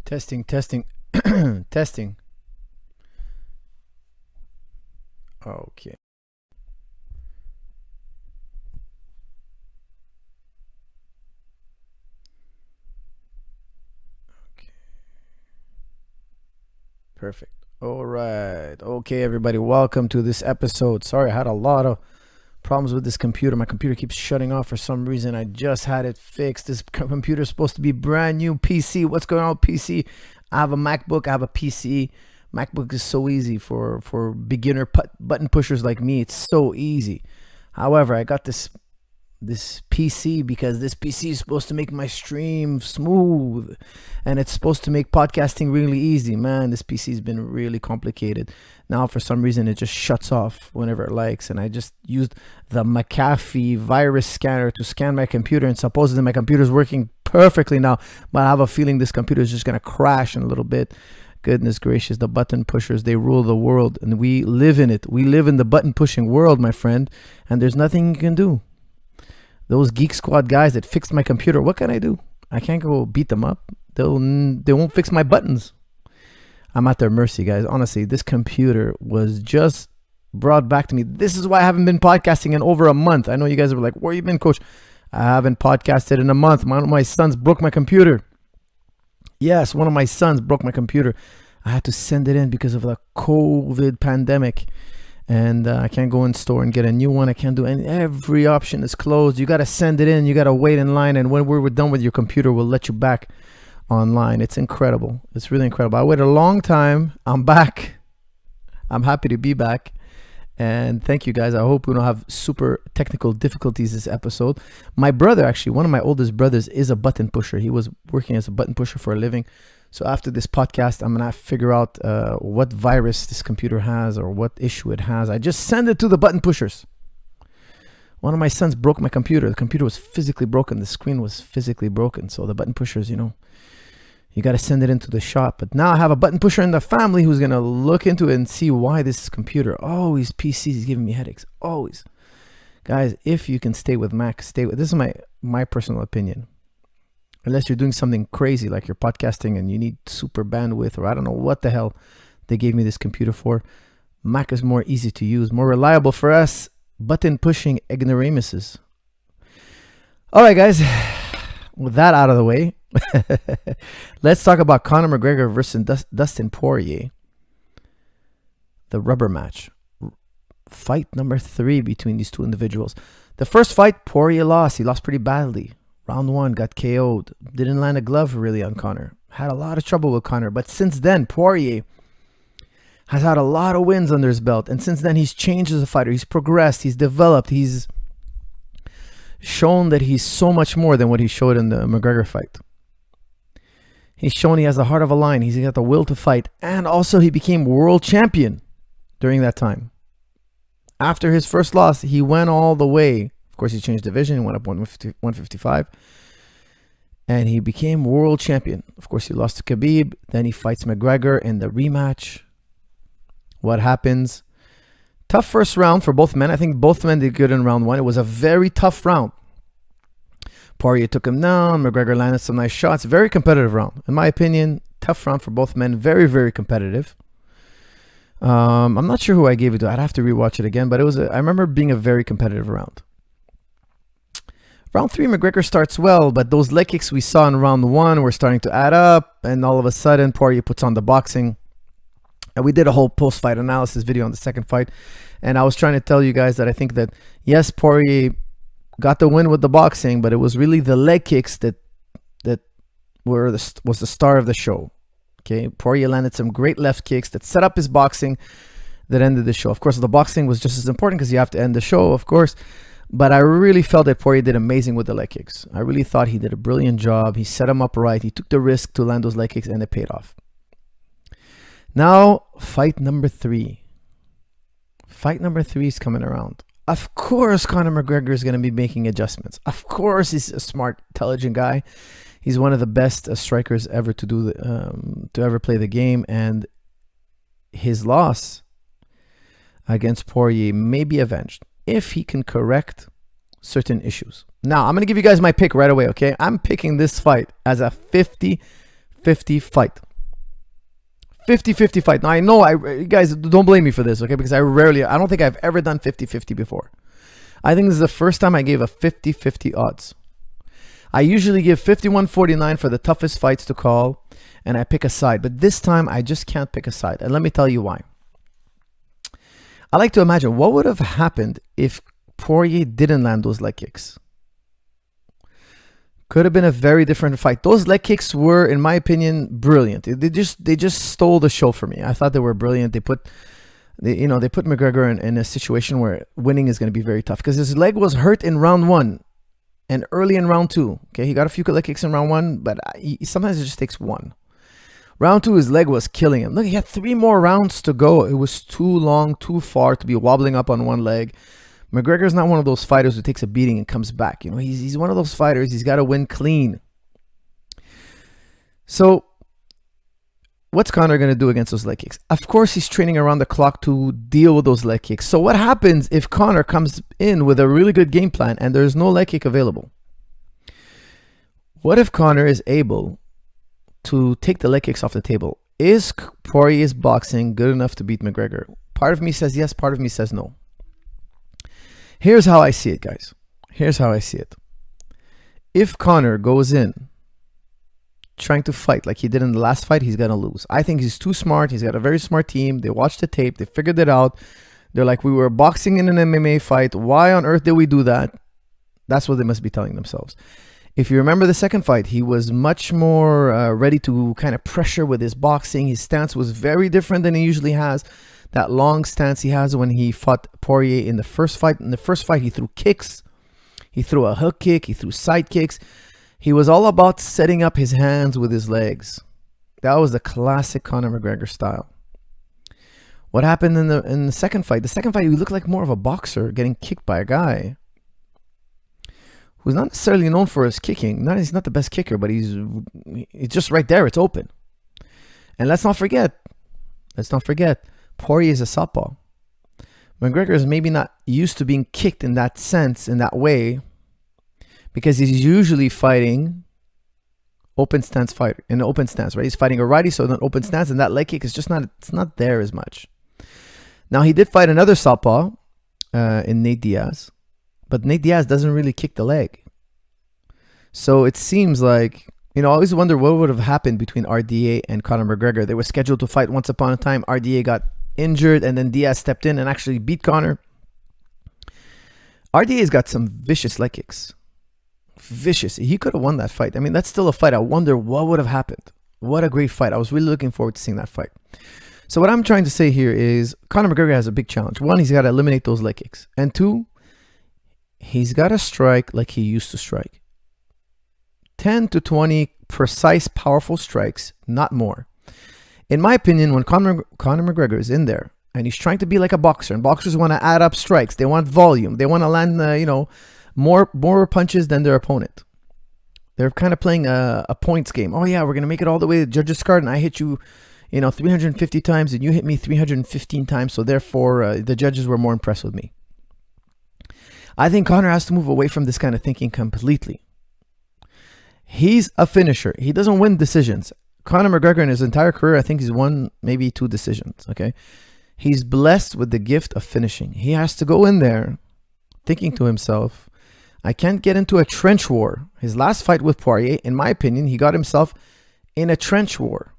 Testing, testing, testing. Okay. Okay. Perfect. All right. Okay, everybody. Welcome to this episode. Sorry, I had a lot of problems with this computer. My computer keeps shutting off for some reason. I just had it fixed. This computer is supposed to be brand new. PC. What's going on with PC? I have a MacBook. I have a PC. MacBook is so easy for beginner button pushers like me. It's so easy. However, I got this PC because this PC is supposed to make my stream smooth, and it's supposed to make podcasting really easy. Man, this PC has been really complicated. Now for some reason it just shuts off whenever it likes, and I just used the McAfee virus scanner to scan my computer, and supposedly my computer is working perfectly now, but I have a feeling this computer is just going to crash in a little bit. Goodness gracious, the button pushers, they rule the world, and we live in it. We live in the button pushing world, my friend, and there's nothing you can do. Those Geek Squad guys that fixed my computer, what can I do? I can't go beat them up. They won't fix my buttons. I'm at their mercy, guys. Honestly, this computer was just brought back to me. This is why I haven't been podcasting in over a month. I know you guys are like, where you been, coach? I haven't podcasted in a month. One of my sons broke my computer. Yes, one of my sons broke my computer. I had to send it in because of the COVID pandemic. And I can't go in store and get a new one. I can't do any. Every option is closed. You got to send it in. You got to wait in line. And when we're done with your computer, we'll let you back online. It's incredible. It's really incredible. I waited a long time. I'm back. I'm happy to be back. And thank you, guys. I hope we don't have super technical difficulties this episode. My brother, actually, one of my oldest brothers, is a button pusher. He was working as a button pusher for a living. So after this podcast, I'm going to figure out what virus this computer has or what issue it has. I just send it to the button pushers. One of my sons broke my computer. The computer was physically broken. The screen was physically broken. So the button pushers, you got to send it into the shop. But now I have a button pusher in the family who's going to look into it and see why this computer, always PCs is giving me headaches. Always. Guys, if you can stay with Mac, stay with. This is my personal opinion. Unless you're doing something crazy like you're podcasting and you need super bandwidth, or I don't know what the hell they gave me this computer for. Mac is more easy to use, more reliable for us button pushing ignoramuses. All right, guys, with that out of the way, let's talk about Conor McGregor versus Dustin Poirier. The rubber match. Fight number 3 between these two individuals. The first fight, Poirier lost. He lost pretty badly. Round 1, got KO'd. Didn't land a glove really on Conor. Had a lot of trouble with Conor. But since then, Poirier has had a lot of wins under his belt. And since then, he's changed as a fighter. He's progressed. He's developed. He's shown that he's so much more than what he showed in the McGregor fight. He's shown he has the heart of a lion. He's got the will to fight. And also, he became world champion during that time. After his first loss, he went all the way. Of course, he changed division, went up 155, and he became world champion. Of course, he lost to Khabib. Then he fights McGregor in the rematch. What happens? Tough first round for both men. I think both men did good in round 1. It was a very tough round. Poirier took him down. McGregor landed some nice shots. Very competitive round. In my opinion, tough round for both men. Very, very competitive. I'm not sure who I gave it to. I'd have to rewatch it again, but I remember being a very competitive round. Round 3, McGregor starts well, but those leg kicks we saw in round 1 were starting to add up, and all of a sudden, Poirier puts on the boxing. And we did a whole post-fight analysis video on the second fight, and I was trying to tell you guys that I think that, yes, Poirier got the win with the boxing, but it was really the leg kicks that was the star of the show. Okay, Poirier landed some great left kicks that set up his boxing that ended the show. Of course, the boxing was just as important because you have to end the show, of course. But I really felt that Poirier did amazing with the leg kicks. I really thought he did a brilliant job. He set him up right. He took the risk to land those leg kicks, and it paid off. Now, fight number 3. Fight number 3 is coming around. Of course, Conor McGregor is going to be making adjustments. Of course, he's a smart, intelligent guy. He's one of the best strikers ever to ever play the game. And his loss against Poirier may be avenged if he can correct certain issues. Now, I'm going to give you guys my pick right away, okay? I'm picking this fight as a 50-50 50-50 fight. 50-50 fight. Now I know you guys don't blame me for this, okay? Because I don't think I've ever done 50-50 before. I think this is the first time I gave a 50-50 odds. I usually give 51-49 for the toughest fights to call, and I pick a side. But this time I just can't pick a side, and let me tell you why. I like to imagine what would have happened if Poirier didn't land those leg kicks. Could have been a very different fight. Those leg kicks were, in my opinion, brilliant. They just stole the show for me. I thought they were brilliant. They put McGregor in a situation where winning is going to be very tough because his leg was hurt in round 1 and early in round 2. Okay, he got a few leg kicks in round 1, but sometimes it just takes one. Round 2, his leg was killing him. Look, he had 3 more rounds to go. It was too long, too far to be wobbling up on one leg. McGregor's not one of those fighters who takes a beating and comes back. You know, he's one of those fighters. He's got to win clean. So, what's Conor going to do against those leg kicks? Of course, he's training around the clock to deal with those leg kicks. So, what happens if Conor comes in with a really good game plan and there's no leg kick available? What if Conor is able to take the leg kicks off the table? Is Poirier's boxing good enough to beat McGregor? Part of me says yes, part of me says no. Here's how I see it, guys. Here's how I see it. If Conor goes in trying to fight like he did in the last fight, he's going to lose. I think he's too smart. He's got a very smart team. They watched the tape. They figured it out. They're like, we were boxing in an MMA fight. Why on earth did we do that? That's what they must be telling themselves. If you remember the second fight, he was much more ready to kind of pressure with his boxing. His stance was very different than he usually has. That long stance he has when he fought Poirier in the first fight. In the first fight, he threw kicks. He threw a hook kick. He threw side kicks. He was all about setting up his hands with his legs. That was the classic Conor McGregor style. What happened in the second fight? The second fight, he looked like more of a boxer getting kicked by a guy who's not necessarily known for his kicking. He's not the best kicker, but he's just right there. It's open. And let's not forget, Poirier is a southpaw. McGregor is maybe not used to being kicked in that sense, in that way, because he's usually fighting open stance fighter in an open stance, right? He's fighting a righty, so in an open stance, and that leg kick is just not there as much. Now he did fight another southpaw in Nate Diaz, but Nate Diaz doesn't really kick the leg. So it seems like, I always wonder what would have happened between RDA and Conor McGregor. They were scheduled to fight once upon a time. RDA got injured, and then Diaz stepped in and actually beat Conor. RDA's got some vicious leg kicks. Vicious. He could have won that fight. I mean, that's still a fight. I wonder what would have happened. What a great fight. I was really looking forward to seeing that fight. So what I'm trying to say here is Conor McGregor has a big challenge. 1, he's got to eliminate those leg kicks. And 2, he's got to strike like he used to strike. 10 to 20 precise, powerful strikes, not more. In my opinion, when Conor McGregor is in there and he's trying to be like a boxer, and boxers want to add up strikes, they want volume, they want to land, more punches than their opponent. They're kind of playing a points game. Oh yeah, we're gonna make it all the way to the judges' card, and I hit you, 350 times, and you hit me 315 times. So therefore, the judges were more impressed with me. I think Conor has to move away from this kind of thinking completely. He's a finisher. He doesn't win decisions. Conor McGregor in his entire career, I think he's won maybe 2 decisions, okay? He's blessed with the gift of finishing. He has to go in there thinking to himself, I can't get into a trench war. His last fight with Poirier, in my opinion, he got himself in a trench war.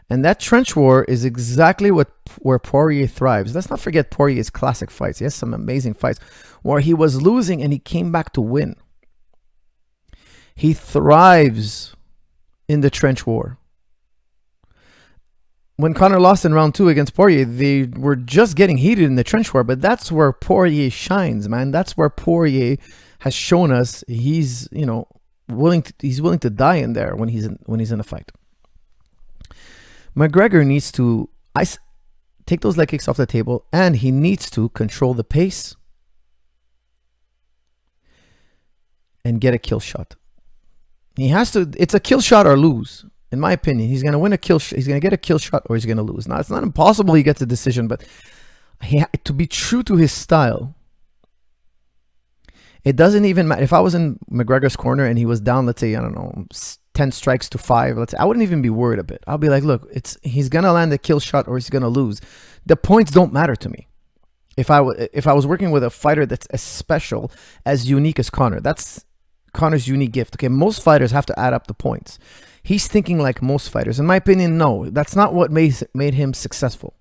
And that trench war is exactly where Poirier thrives. Let's not forget Poirier's classic fights. He has some amazing fights where he was losing and he came back to win. He thrives in the trench war. When Conor lost in round 2 against Poirier, they were just getting heated in the trench war, but that's where Poirier shines, man. That's where Poirier has shown us he's, willing to die in there when he's in a fight. McGregor needs to take those leg kicks off the table, and he needs to control the pace and get a kill shot. He has to. It's a kill shot or lose. In my opinion, he's going to win a kill shot. He's going to get a kill shot or he's going to lose. Now, it's not impossible he gets a decision, but to be true to his style, it doesn't even matter. If I was in McGregor's corner and he was down, let's say, I don't know, 10 strikes to 5, let's say, I wouldn't even be worried a bit. I'll be like, look, he's gonna land a kill shot or he's gonna lose. The points don't matter to me. If I was working with a fighter that's as special, as unique as Conor, that's Conor's unique gift. Okay, most fighters have to add up the points. He's thinking like most fighters. In my opinion, no, that's not what made him successful.